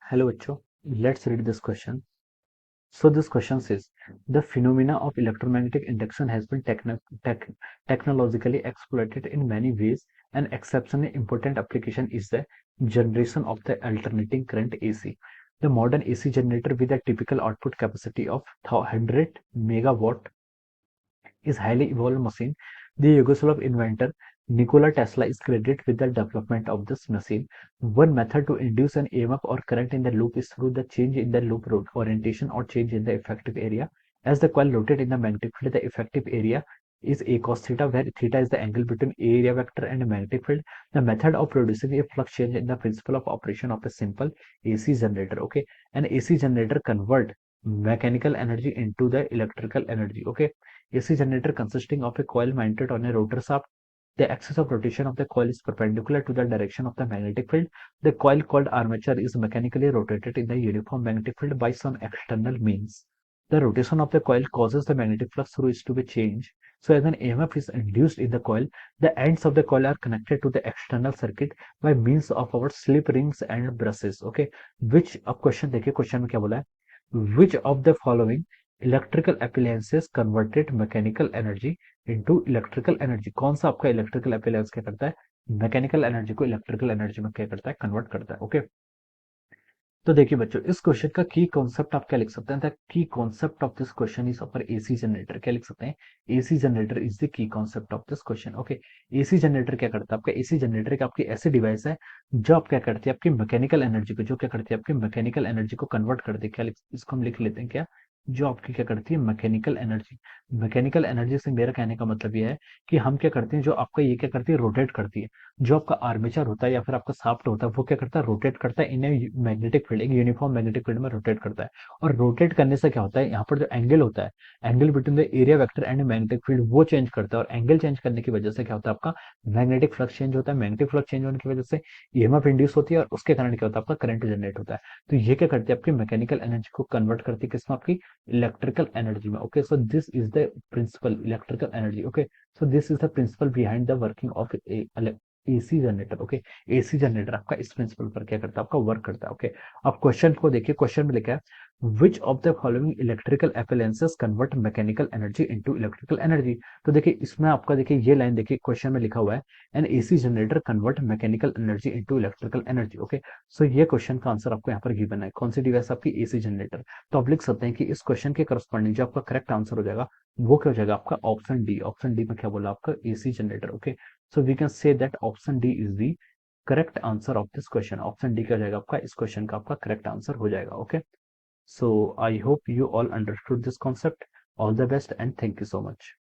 Hello, Acho. Let's read this question. So this question says, the phenomena of electromagnetic induction has been technologically exploited in many ways. An exceptionally important application is the generation of the alternating current AC. The modern AC generator with a typical output capacity of 100 megawatt is highly evolved machine. The Yugoslav inventor Nikola Tesla is credited with the development of this machine. One method to induce an EMF or current in the loop is through the change in the loop orientation or change in the effective area. As the coil rotates in the magnetic field, the effective area is a cos theta, where theta is the angle between area vector and magnetic field. The method of producing a flux change in the principle of operation of a simple AC generator. Okay, an AC generator convert mechanical energy into the electrical energy. Okay, AC generator consisting of a coil mounted on a rotor shaft. The axis of rotation of the coil is perpendicular to the direction of the magnetic field. The coil called armature is mechanically rotated in the uniform magnetic field by some external means. The rotation of the coil causes the magnetic flux through it to be changed. So as an EMF is induced in the coil, the ends of the coil are connected to the external circuit by means of our slip rings and brushes. Okay, which अब question देखिए, question में क्या बोला है, which of the following electrical appliances converted mechanical energy into electrical energy? कौन सा आपका electrical appliance क्या करता है, मैकेनिकल एनर्जी को इलेक्ट्रिकल एनर्जी में क्या करता है, कन्वर्ट करता है? ओके, तो देखिए बच्चों, इस क्वेश्चन का की कॉन्सेप्ट आप क्या लिख सकते हैं? की concept of this question is upper AC generator. क्या लिख सकते हैं? AC generator is the key concept of this question. Okay, AC generator क्या करता है? आपका एसी जनरेटर एक आपकी ऐसी डिवाइस है जो आप क्या करती है, आपकी मैकेनिकल एनर्जी को, जो क्या करती है, आपकी मैकेनिकल एनर्जी को कन्वर्ट कर दे। इसको हम लिख लेते हैं क्या, जो आपकी क्या करती है, मैकेनिकल एनर्जी। मैकेनिकल एनर्जी से मेरा कहने का मतलब यह है कि हम क्या करते हैं, जो आपका ये क्या करती है, रोटेट करती है। जो आपका आर्मेचर होता है या फिर आपका शाफ्ट होता है, वो क्या करता है, रोटेट करता है इन मैग्नेटिक फील्ड, एक यूनिफॉर्म मैग्नेटिक फील्ड में रोटेट करता है। और रोटेट करने से क्या होता है, यहाँ पर जो एंगल होता है, angle between the area vector and magnetic field, वो चेंज करता है। और एंगल चेंज करने की वजह से क्या होता है, आपका मैग्नेटिक फ्लक्स चेंज होता है। मैग्नेटिक फ्लक्स चेंज होने की वजह से ईएमएफ इंड्यूस होती है, और उसके कारण क्या होता है, आपका करंट जनरेट होता है। तो ये क्या करती है, आपकी मैकेनिकल एनर्जी को कन्वर्ट करती है किसमें, आपकी इलेक्ट्रिकल एनर्जी में। Okay, so this is the principle electrical energy. Okay, so this is the principle behind the working of AC generator. Okay, AC generator आपका इस प्रिंसिपल पर क्या करता है, आपका वर्क करता है। ओके, अब क्वेश्चन को देखिए, क्वेश्चन में लिखा है which of the following electrical appliances convert mechanical energy into electrical energy? तो देखिए इसमें आपका, देखिए ये लाइन देखिए, क्वेश्चन में लिखा हुआ है an AC generator convert mechanical energy into electrical energy. Okay, so ये क्वेश्चन का आंसर आपको यहाँ पर गिवन है। कौन सी डिवाइस आपकी, एसी जनरेटर। तो आप लिख सकते हैं कि इस क्वेश्चन के करस्पॉन्डिंग जो आपका करेक्ट आंसर हो जाएगा, वो क्या हो जाएगा, आपका ऑप्शन डी। ऑप्शन डी में क्या बोला, आपका AC generator. Okay, so we can say that option D is the correct answer of this question. Option D क्या हो जाएगा आपका, इस क्वेश्चन का आपका करेक्ट आंसर हो जाएगा। Okay, so I hope you all understood this concept. All the best and thank you so much.